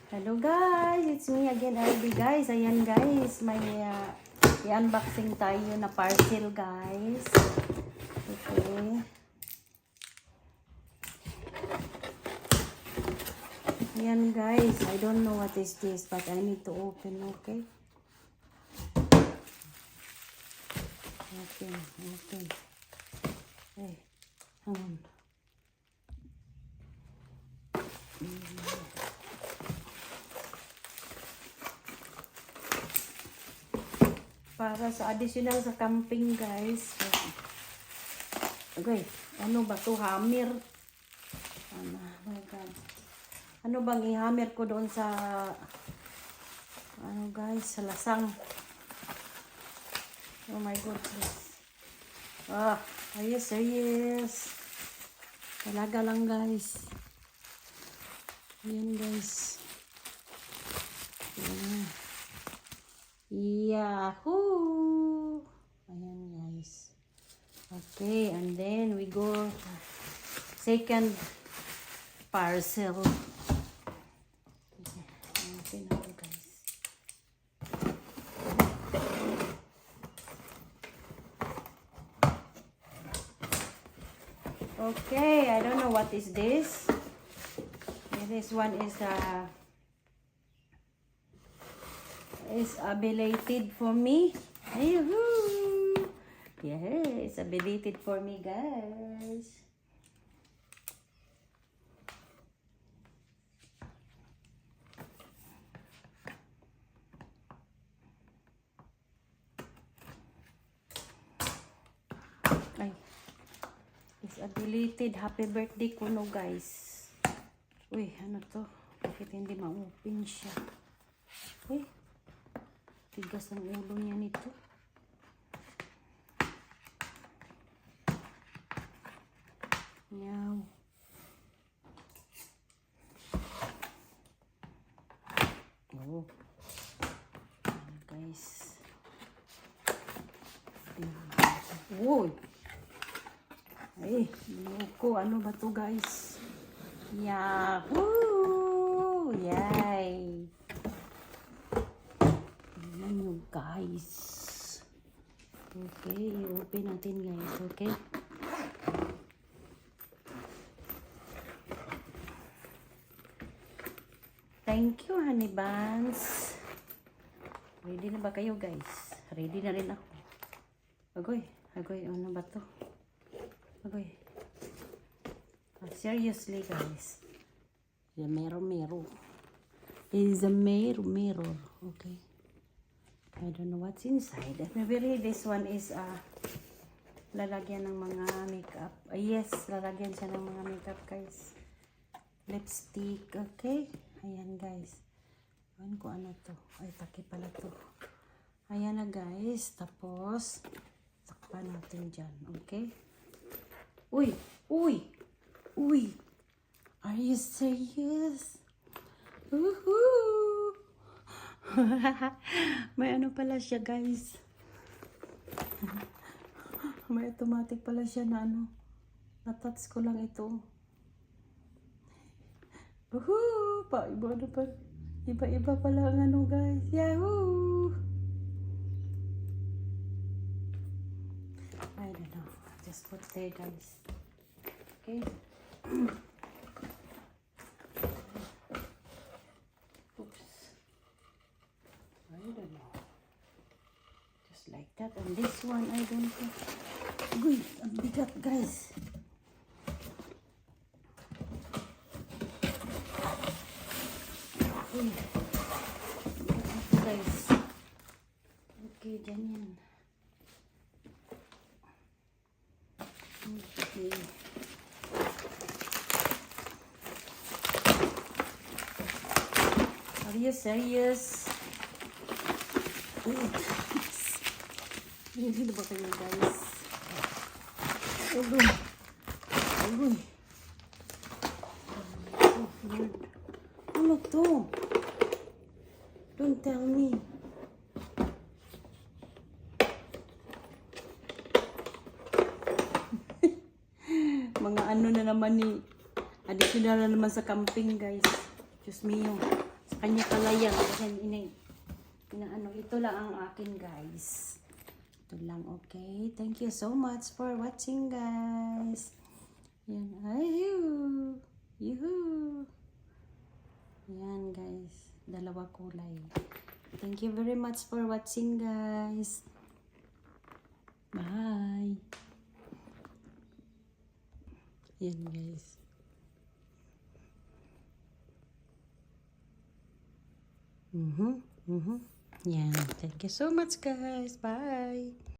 Hello guys, it's me again, LB guys. Ayan guys, may i-unboxing tayo na parcel guys. Okay. Ayan guys, I don't know what is this but I need to open, okay? Open. Hey, hang on. Para sa additional sa camping guys. Okay, ano ba to? Hammer. Oh my God. Ano bang i-hammer ko doon sa ano guys, sa lasang. Oh my goodness. Are you serious? Talaga lang guys. Ayan guys. Ayan. Yahoo! Ayan guys. Okay, and then we go second parcel. Okay na ito guys. Okay, I don't know what is this. This one is belated for me. Yoo-hoo! Yeah, it's belated for me, guys. Ay, it's belated. Happy birthday kuno, guys. Uy, ano to? Bakit hindi ma-open siya? Uy, tigas ng ulo niya nito. Yaw. Oh. Ayan, guys. Uy. Ay, loko. Ano ba to, guys? Yahoo! Yay! Tingnan nyo guys. Okay, i-open natin guys. Okay? Thank you, honey buns. Ready na ba kayo guys? Ready na rin ako. Agoy, ano ba to? Agoy. Seriously guys, the mirror is a mirror. Okay, I don't know what's inside. Maybe this one is lalagyan ng mga makeup. Yes, lalagyan siya ng mga makeup guys. Lipstick. Okay, ayan guys. Ayan ko ano to. Ay, taki pala to. Ayan na guys. Tapos takpan natin dyan. Okay. Uy, are you serious? Woohoo! May ano pala siya guys. May automatic pala siya na ano. Na-touch ko lang ito. Woohoo! Iba-iba pala ang ano guys. Yahoo! I don't know. Just put there guys. Okay. Oops. I don't know. Just like that. And this one, I don't know. Uy, ang bigat guys. Uy. Guys. Okay, dyan yan. Okay. Are you serious? Hindi na ba kayo guys? Ugoy. Oh Lord. Ano to? Don't tell me. Mga ano na naman ni additional na naman sa camping guys. Diyos mio. Sa kanya pala yan. Yan, inaano, ito lang ang akin, guys. Ito lang, okay? Thank you so much for watching, guys. Yan. Ay, yuhu. Yan, guys. Dalawa kulay. Thank you very much for watching, guys. Bye. Yan, guys. Yan. Thank you so much, guys. Bye.